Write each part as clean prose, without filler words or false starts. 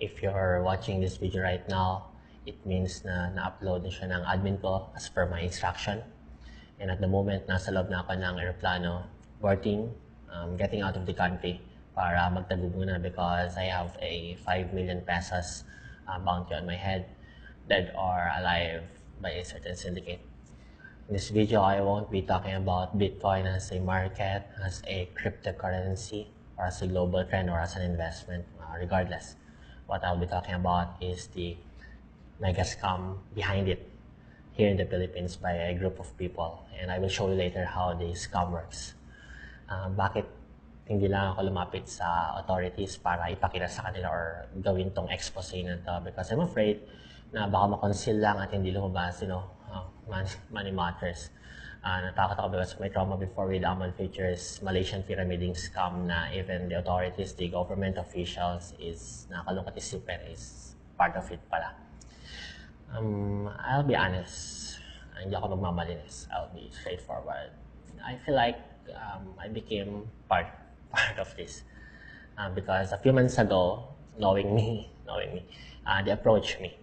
If you're watching this video right now, it means na na-upload na siya ng admin ko as per my instruction. And at the moment, nasa loob na ako ng aeroplano, boarding, getting out of the country para magtago muna because I have a 5 million pesos bounty on my head, dead or alive by a certain syndicate. In this video, I won't be talking about Bitcoin as a market, as a cryptocurrency, or as a global trend, or as an investment. Regardless, what I'll be talking about is the mega scam behind it here in the Philippines by a group of people. And I will show you later how the scam works. Bakit hindi lang ako lumapit sa authorities para ipakita sa kanila or gawin tong expose na to? Because I'm afraid na baka makonceal lang at hindi lumabas, money matters. Natakot ako because may trauma before with Amal Features Malaysian pyramiding scam na even the authorities, the government officials is nakalungkot isipin is part of it pala. I'll be honest, hindi ako magmamalinis. I'll be straightforward. I feel like I became part of this because a few months ago, knowing me, they approached me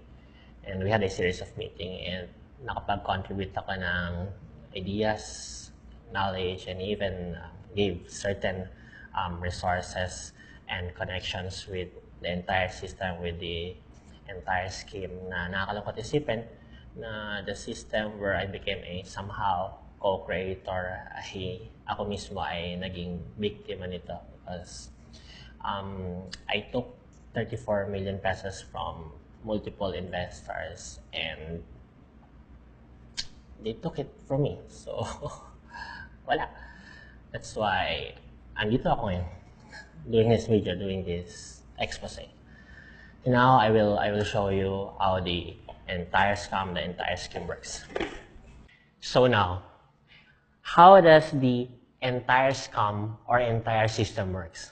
and we had a series of meeting and nakapag-contribute ako ng ideas, knowledge, and even gave certain resources and connections with the entire system, with the entire scheme na nakakalungkot isipin na the system where I became a somehow co-creator, ako mismo ay naging biktima nito because I took 34 million pesos from multiple investors and they took it from me. So, wala. That's why andito ako ngayon doing this video, doing this expose. And now I will show you how the entire scheme works. So now, how does the entire scam or entire system works?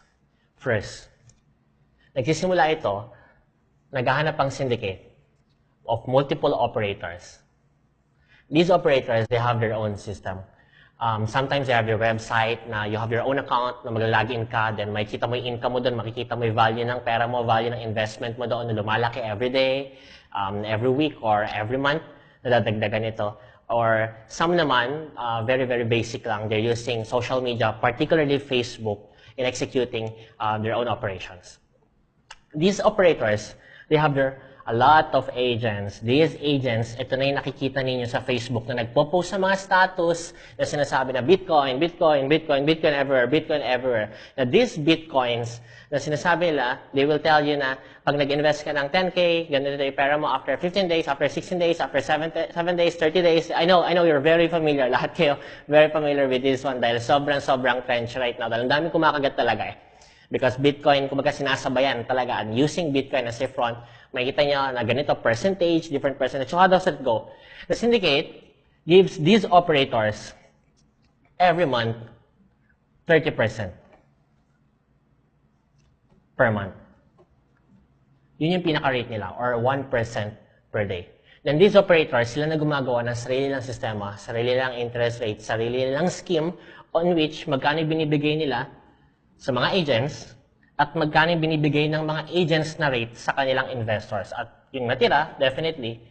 First, nagsisimula ito, naghahanap ang syndicate of multiple operators. These operators, they have their own system. Sometimes they have your website na you have your own account na mag-login ka, then makikita mo yung income mo doon, makikita mo yung value ng pera mo, value ng investment mo doon na lumalaki every day, every week, or every month, nadadagdagan ito. Or some naman, very, very basic lang, they're using social media, particularly Facebook, in executing their own operations. These operators, they have a lot of agents. These agents, ito na yung nakikita ninyo sa Facebook na nagpo-post sa mga status na sinasabi na Bitcoin everywhere. Na these Bitcoins na sinasabi nila, they will tell you na pag nag-invest ka ng 10K, ganito yung pera mo after 15 days, after 16 days, after 7 days, 30 days. I know you're very familiar. Lahat kayo very familiar with this one dahil sobrang trench right now. Dahil ang daming kumakagat talaga eh. Because Bitcoin, kumbaga sinasabayan talaga, and using Bitcoin as a front, makikita nyo na ganito percentage, different percentage. So how does it go? The syndicate gives these operators every month 30% per month. Yun yung pinaka-rate nila, or 1% per day. Then these operators, sila na gumagawa ng sarili lang sistema, sarili lang interest rate, sarili lang scheme on which magkano binibigay nila sa mga agents at magkano binibigay ng mga agents na rate sa kanilang investors. At yung natira, definitely,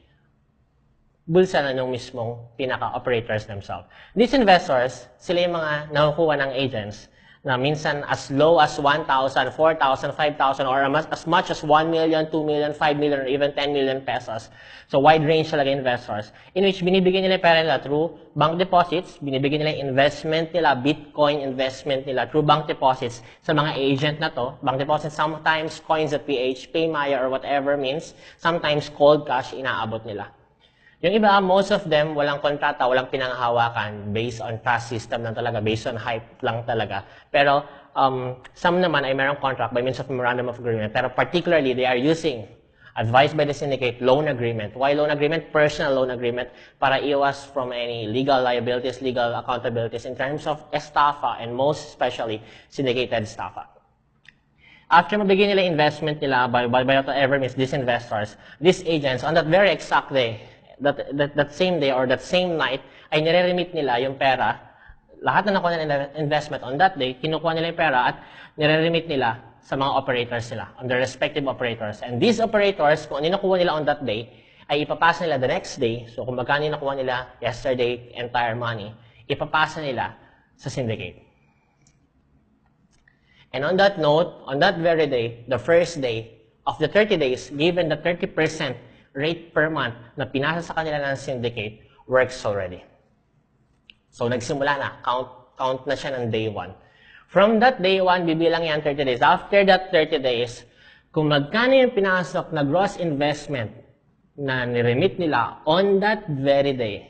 bulsa na ng mismong pinaka-operators themselves. These investors, sila yung mga nakukuha ng agents na minsan as low as 1,000, 4,000, 5,000, or as much as 1 million, 2 million, 5 million, or even 10 million pesos. So wide range talaga investors in which binibigyan nila pera nila through bank deposits, binibigyan nila investment nila, Bitcoin investment nila through bank deposits sa mga agent na to. Bank deposits, sometimes coins.ph, Paymaya, or whatever means, sometimes cold cash inaabot nila. Yung iba, most of them, walang kontrata, walang pinanghahawakan, based on trust system lang talaga, based on hype lang talaga. Pero, some naman ay mayroong contract by means of memorandum of agreement. Pero particularly, they are using, advised by the syndicate, loan agreement. Why loan agreement? Personal loan agreement para iwas from any legal liabilities, legal accountabilities in terms of estafa and most especially syndicated estafa. After mabigyan nila investment nila by whatever means these investors, these agents, on that very exact day, that same day or that same night, ay nire-remit nila yung pera. Lahat na nakuha nila investment on that day, kinukuha nila yung pera at nire-remit nila sa mga operators nila, on their respective operators. And these operators, kung ano nakuha nila on that day, ay ipapasa nila the next day. So kung magkano nakuha nila yesterday, entire money, ipapasa nila sa syndicate. And on that note, on that very day, the first day of the 30 days, given the 30% rate per month na pinasa sa kanila ng syndicate, works already. So nagsimula na, count na siya ng day 1. From that day 1, bibilang yan 30 days. After that 30 days, kung magkano yung pinasok na gross investment na niremit nila on that very day,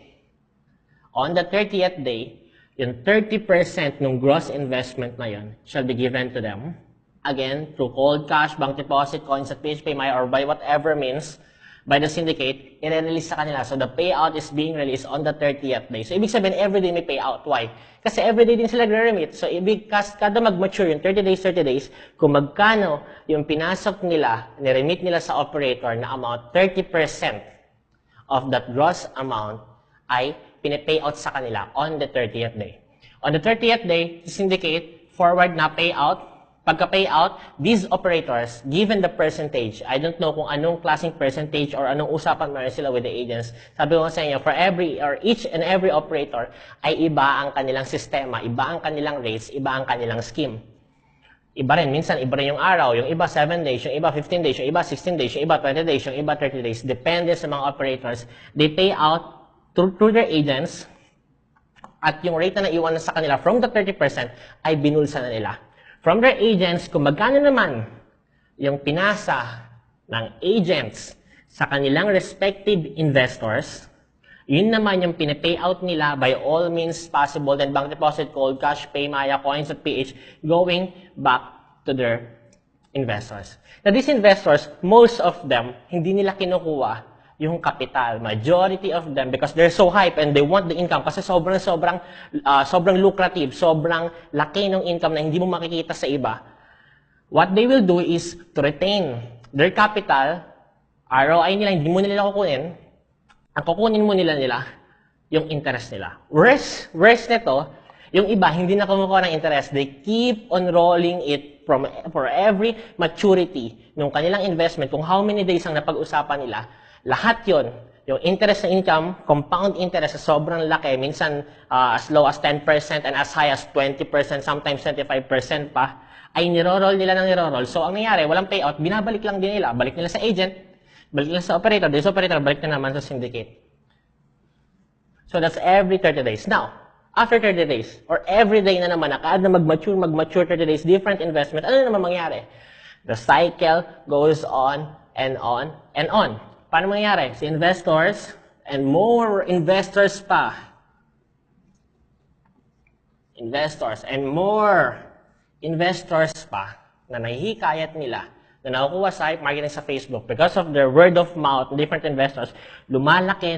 on the 30th day, yung 30% ng gross investment na yun shall be given to them. Again, through cold cash, bank deposit, coins at PHP Maya, or by whatever means, by the syndicate, i-release sa kanila. So the payout is being released on the 30th day. So ibig sabihin, everyday may payout. Why? Kasi everyday din sila nagre-remit. So ibig, kada mag-mature yung 30 days, kung magkano yung pinasok nila, niremit nila sa operator na amount, 30% of that gross amount ay pinipayout sa kanila on the 30th day. On the 30th day, syndicate, forward na payout. Pagka-payout, these operators, given the percentage, I don't know kung anong klaseng percentage or anong usapan meron sila with the agents. Sabi ko sa inyo, for every or each and every operator, ay iba ang kanilang sistema, iba ang kanilang rates, iba ang kanilang scheme. Iba rin, minsan iba rin yung araw, yung iba 7 days, yung iba 15 days, yung iba 16 days, yung iba 20 days, yung iba 30 days. Depende sa mga operators. They pay out through their agents at yung rate na naiwan sa kanila from the 30% ay binulsa na nila. From their agents, kung magkano naman yung pinasa ng agents sa kanilang respective investors, yun naman yung pinapayout nila by all means possible, then bank deposit, cold cash, pay Maya, coins at PH, going back to their investors. Now these investors, most of them, hindi nila kinukuha yung capital. Majority of them, because they're so hype and they want the income kasi sobrang lucrative, sobrang laki ng income na hindi mo makikita sa iba. What they will do is to retain their capital, ROI nila, hindi mo nila kukunin. Ang kukunin mo nila yung interest nila. Worse nito, yung iba, hindi na kumukuha ng interest. They keep on rolling it for every maturity ng kanilang investment, kung how many days ang napag-usapan nila. Lahat yon, yung interest na income, compound interest sa sobrang laki, minsan as low as 10% and as high as 20%, sometimes 25% pa, ay niro-roll nila ng niro-roll. So, ang nangyari, walang payout, binabalik lang din nila. Balik nila sa agent, balik nila sa operator, this operator, balik na naman sa syndicate. So, that's every 30 days. Now, after 30 days, or every day na naman, kada mag-mature 30 days, different investment, ano naman mangyari? The cycle goes on and on and on. Paano mangyari? Si investors and more investors pa. Investors and more investors pa na nahihikayat nila na nakukuha sa marketing sa Facebook because of their word of mouth, different investors, lumalaki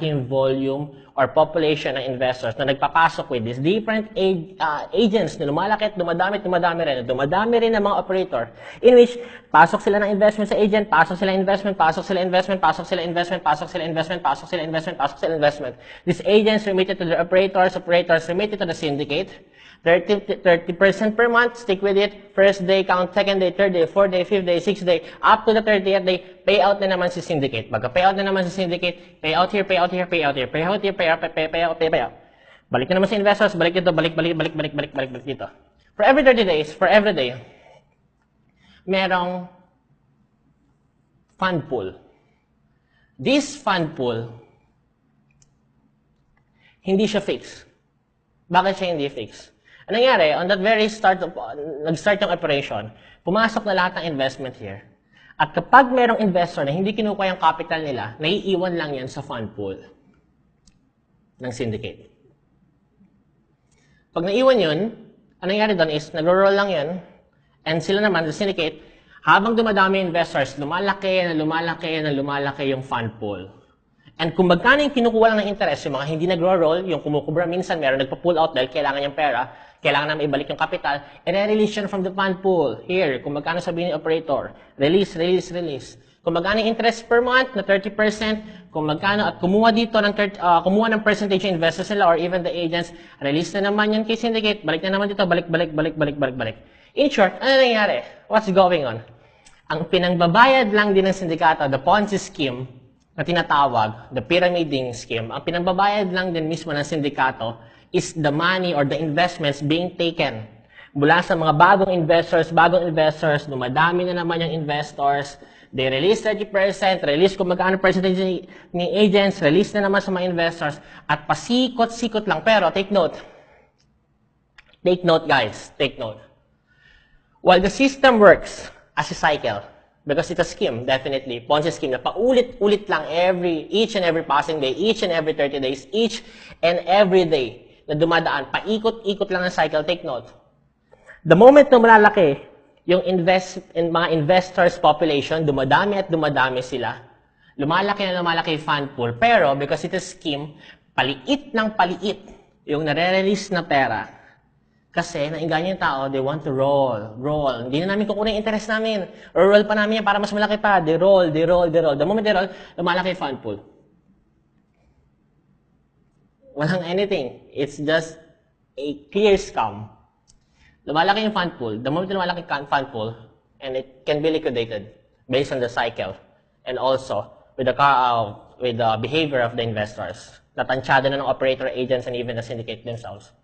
yung volume or population ng investors na nagpapasok with these different agents na lumalaki at dumadami rin ng mga operator in which pasok sila ng investment sa agent, pasok sila investment. These agents remitted to the operators remitted to the syndicate. 30% per month, stick with it. First day, count, second day, third day, fourth day, fifth day, sixth day, up to the 30th day, payout na naman si syndicate. Pagka-payout na naman si syndicate, payout here. Balik na naman si investors, balik dito, balik dito. For every 30 days, for every day, merong fund pool. This fund pool, hindi siya fixed. Bakit siya hindi fixed? Anong nangyari? On that very nag-start yung operation, pumasok na lahat ng investment here. At kapag merong investor na hindi kinukuha yung capital nila, naiiwan lang yan sa fund pool ng syndicate. Pag naiwan yun, anong nangyari doon is, nag-roll lang yun, and sila naman, the syndicate, habang dumadami investors, lumalaki yung fund pool. And kung magkano yung kinukuha lang ng interest, yung mga hindi nagro-roll, yung kumukubra minsan, meron nagpa-pull out dahil kailangan niyang pera, kailangan na ibalik yung capital, i-release yun from the fund pool. Here, kung magkano sabihin ni operator, release. Kung magkano yung interest per month na 30%, kung magkano, at kumuha dito kumuha ng percentage yung investors nila or even the agents, release na naman yan kay syndicate, balik na naman dito, balik. In short, ano nangyari? What's going on? Ang pinangbabayad lang din ng sindikato, the Ponzi scheme na tinatawag, the pyramiding scheme, ang pinangbabayad lang din mismo ng sindikato is the money or the investments being taken mula sa mga bagong investors, dumadami na naman yung investors, they release 30%, release kung magkano percentage ni agents, release na naman sa mga investors, at pasikot-sikot lang. Pero, take note guys, take note. While the system works as a cycle, because it's a scheme, definitely, Ponzi scheme, na paulit-ulit lang each and every passing day, each and every 30 days, each and every day, na dumadaan, paikot-ikot lang ng cycle, take note. The moment na malalaki yung mga investors population, dumadami at dumadami sila, lumalaki na lumalaki yung fund pool, pero because it's a scheme, paliit ng paliit yung nare-release na pera. Kasi nainganyo yung tao, they want to roll. Hindi na namin kukunin yung interest namin. Or roll pa namin yan para mas malaki pa. They roll. The moment they roll, lumalaki yung fund pool. Walang anything. It's just a clear scam. Lumalaki yung fund pool. The moment lumalaki yung fund pool, and it can be liquidated based on the cycle and also with the behavior of the investors. Natansyado na ng operator, agents, and even the syndicate themselves.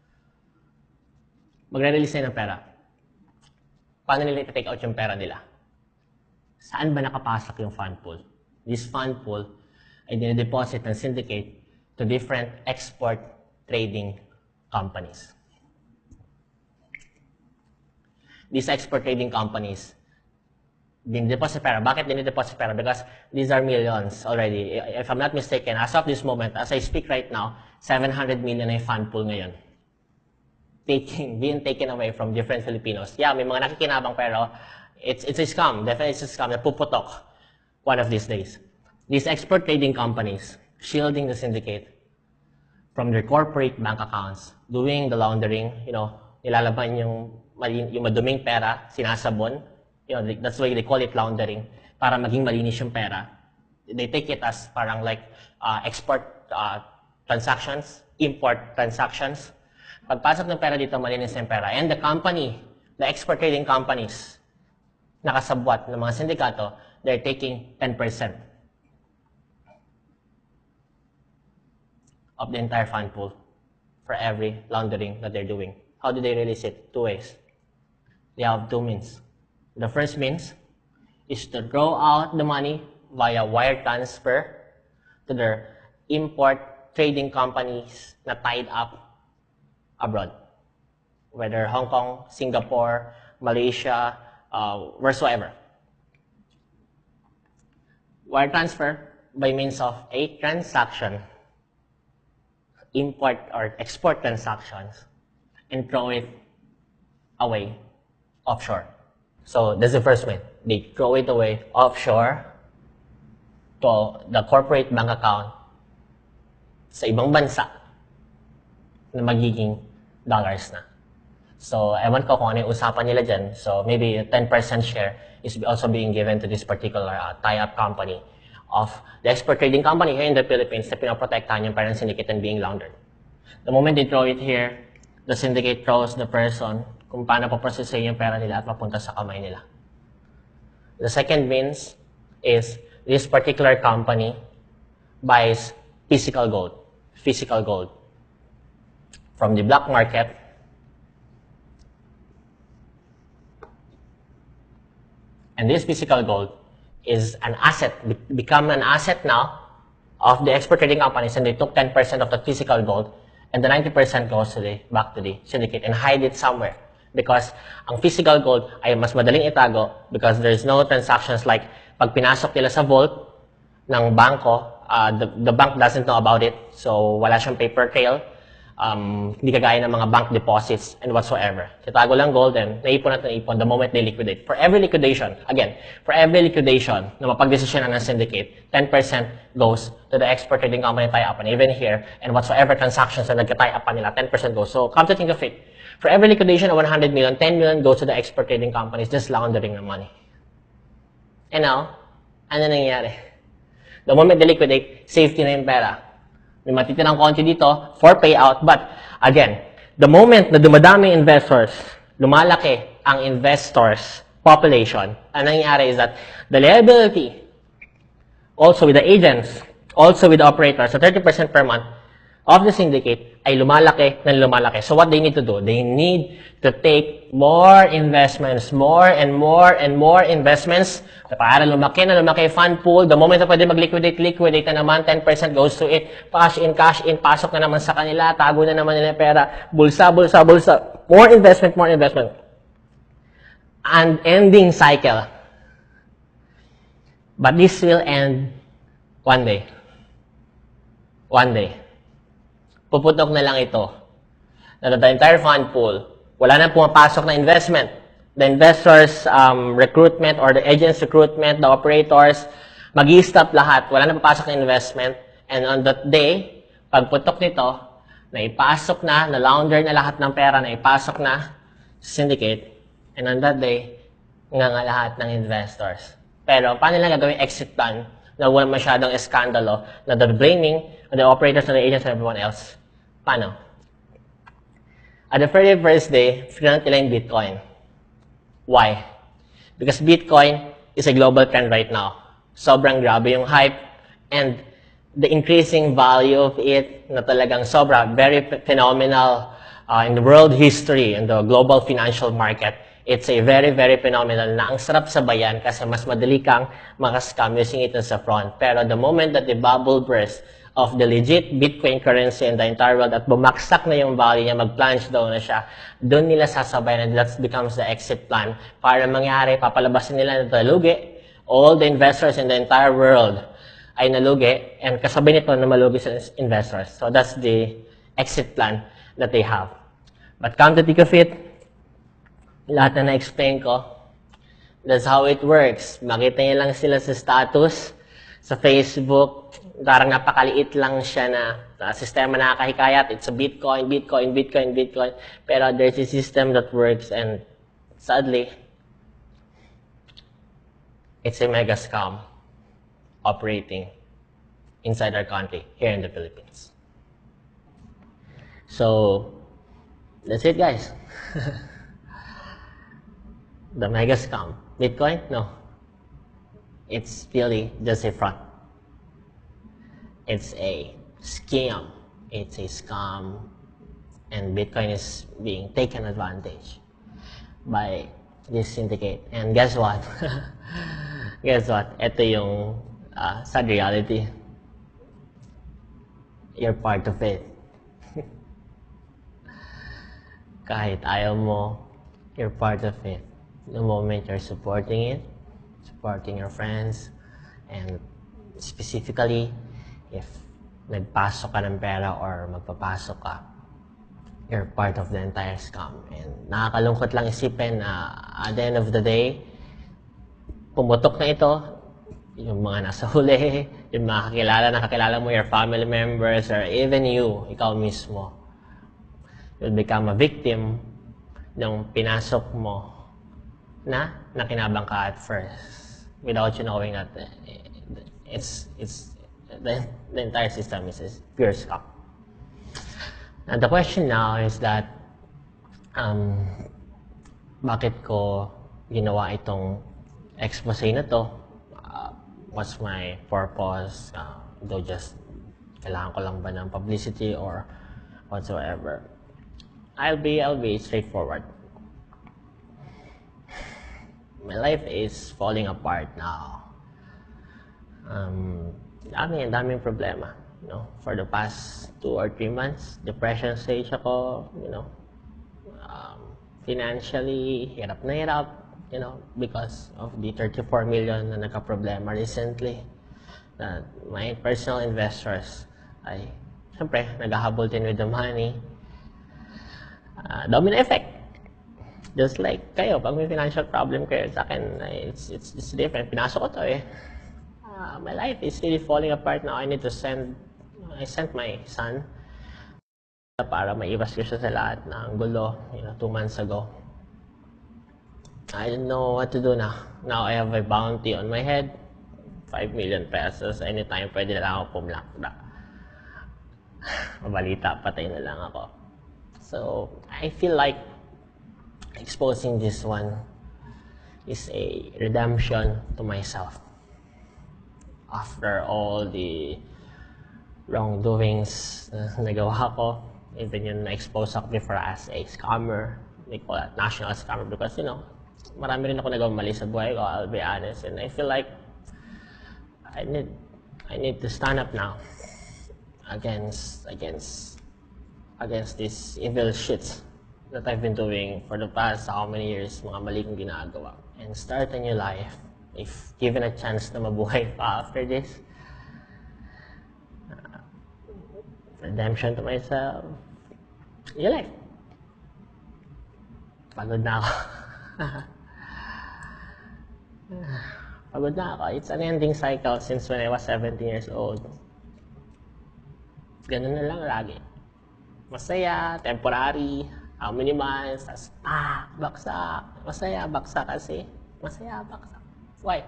Magre-release na ng pera. Paano nila ita-take out yung pera nila? Saan ba nakapasok yung fund pool? This fund pool ay dinideposit ng syndicate to different export trading companies. These export trading companies, dinideposit pera. Bakit dinideposit pera? Because these are millions already. If I'm not mistaken, as of this moment, as I speak right now, 700 million na yung fund pool ngayon. Being taken away from different Filipinos. Yeah, may mga nakikinabang pero it's a scam. Definitely it's a scam na puputok one of these days. These export trading companies, shielding the syndicate from their corporate bank accounts, doing the laundering, nilalaban yung maduming pera, sinasabon. That's why they call it laundering, para maging malinis yung pera. They take it as parang like export transactions, import transactions. Pagpasok ng pera dito, malinis yung pera. And the export trading companies, nakasabwat ng mga sindikato, they're taking 10% of the entire fund pool for every laundering that they're doing. How do they release it? Two ways. They have two means. The first means is to draw out the money via wire transfer to their import trading companies na tied up abroad. Whether Hong Kong, Singapore, Malaysia, wheresoever. Wire transfer by means of a transaction, import or export transactions, and throw it away offshore. So that's the first way. They throw it away offshore to the corporate bank account sa ibang bansa na magiging dollars na. So, ewan ko kung ano yung usapan nila dyan. So, maybe a 10% share is also being given to this particular tie-up company of the export trading company here in the Philippines na pinoprotektahan yung parent syndicate and being laundered. The moment they throw it here, the syndicate throws the person kung paano paprosesin yung pera nila at mapunta sa kamay nila. The second means is this particular company buys physical gold from the black market and this physical gold is an asset, become an asset now of the export trading companies, and they took 10% of the physical gold and the 90% goes back to the syndicate and hide it somewhere. Because ang physical gold ay mas madaling itago because there's no transactions like pag pinasok nila sa vault ng bangko, the bank doesn't know about it, so wala siyang paper trail, hindi kagaya ng mga bank deposits and whatsoever. Titago lang gold and naipon at naipon the moment they liquidate. For every liquidation na mapagdesisyonan ng syndicate, 10% goes to the export trading company tie-up, and even here, and whatsoever transactions na nagka-tie-up pa nila, 10% goes. So, come to think of it, for every liquidation of 100 million, 10 million goes to the export trading companies, just laundering ng money. And now, ano nangyayari? The moment they liquidate, safety na yung pera. May matitirang konti dito for payout. But, again, the moment na dumadami investors, lumalaki ang investors' population, ang nangyayari is that the liability, also with the agents, also with the operators, so 30% per month of the syndicate ay lumalaki ng lumalaki. So what they need to do? They need to take more investments, more and more and more investments para lumaki na lumaki fund pool. The moment na pwede mag-liquidate, liquidate na naman, 10% goes to it. Cash in, pasok na naman sa kanila, tago na naman nila pera, bulsa. More investment, more investment. And ending cycle. But this will end one day. One day. Puputok na lang ito. Na the entire fund pool, wala na pumapasok na investment. The investors' recruitment or the agents' recruitment, the operators, mag-i-stop lahat. Wala na papasok na investment. And on that day, pagputok nito, naipasok na launder na lahat ng pera, naipasok na syndicate. And on that day, nga lahat ng investors. Pero paano lang gagawin exit plan na wala masyadong eskandalo na the blaming of the operators and the agents and everyone else? Paano? At the very first day, finant nila yung Bitcoin. Why? Because Bitcoin is a global trend right now. Sobrang grabe yung hype and the increasing value of it na talagang sobra, very phenomenal in the world history, in the global financial market. It's a very, very phenomenal na ang sarap sabayan kasi mas madali kang makascam using it as a front. Pero the moment that the bubble burst of the legit Bitcoin currency in the entire world at bumaksak na yung value niya, mag-plunge down na siya, doon nila sasabayan and that becomes the exit plan. Para mangyari, papalabasin nila na nalugi. All the investors in the entire world ay nalugi and kasabay nito na malugi sa investors. So that's the exit plan that they have. But come to think of it, lahat na na-explain ko, that's how it works. Makita niyo lang sila sa status, sa Facebook, parang napakaliit lang siya na sistema na nakahikayat. It's a Bitcoin. Pero there's a system that works and sadly, it's a mega scam operating inside our country, here in the Philippines. So, that's it guys. The mega scam. Bitcoin? No. It's really just a front. It's a scam. It's a scam. And Bitcoin is being taken advantage by this syndicate. And guess what? Guess what? Ito yung sad reality. You're part of it. Kahit ayaw mo, you're part of it. The moment you're supporting it, supporting your friends, and specifically, if nagpasok ka ng pera or magpapasok ka, you're part of the entire scam. And nakakalungkot lang isipin na at the end of the day, pumutok na ito, yung mga nasa huli, yung mga nakakilala mo, your family members, or even you, ikaw mismo, you'll become a victim ng pinasok mo na nakinabang ka at first without you knowing that the entire system is pure scam. And the question now is that bakit ko ginawa itong expose na to? What's my purpose? Though just kailangan ko lang ba ng publicity or whatsoever? I'll be straightforward. My life is falling apart now. Daming problema. For the past 2 or 3 months, depression stage ako, financially, hirap na hirap, because of the 34 million na nagka-problema recently. My personal investors ay, siyempre, naghahabol din with the money. Domino effect. Just like kayo, pag may financial problem kayo, sa akin, it's different. Pinasok ko to eh. My life is really falling apart now. I sent my son para maiwas ko siya sa lahat ng gulo, 2 months ago. I don't know what to do now. Now I have a bounty on my head, 5 million pesos. Anytime pwede na lang ako pumlakda. Mabalita, patay na lang ako. So, I feel like exposing this one is a redemption to myself. After all the wrongdoings na nagawa ko, even yung na-expose ako before as a scammer, they call it national scammer because, marami rin ako nagawang mali sa buhay ko, I'll be honest, and I feel like I need to stand up now against these evil shits that I've been doing for the past how many years, mga mali kong ginagawa, and start a new life if given a chance na mabuhay pa after this. Redemption to myself. Your life. Pagod na ako. Pagod na ako. It's an ending cycle since when I was 17 years old. Ganun na lang lagi. Masaya, temporary, how many months, tas baksak. Masaya, baksak kasi. Masaya, baksak. Why?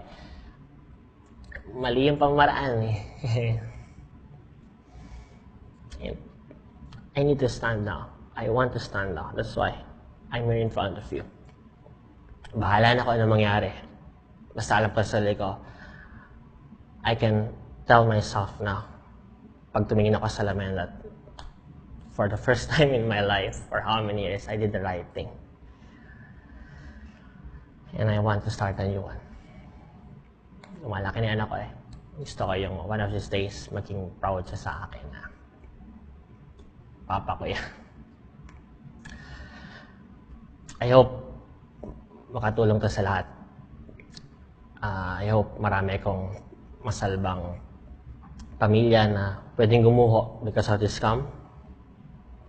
Mali yung pamaraan eh. I need to stand now. I want to stand now. That's why I'm here in front of you. Bahala na kung ano mangyari. Basta alam ko sa sarili ko, I can tell myself now, pag tumingin ako sa salamin, that for the first time in my life, for how many years, I did the right thing. And I want to start a new one. Malaki na anak ko eh. Gusto ko yung one of these days, maging proud siya sa akin na papa ko yan. I hope makatulong to sa lahat. I hope marami akong masalbang pamilya na pwedeng gumuho because of this scam.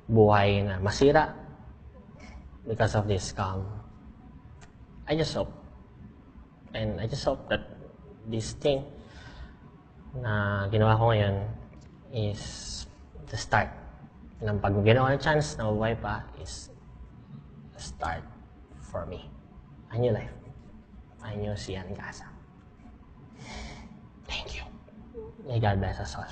Buhay na masira because of this scam. I just hope. And I just hope that this thing na ginawa ko ngayon is the start. Nang pag ginawa ng chance na mabuhay pa is a start for me. A new life. A new Sian Gaza. Thank you. May God bless us all.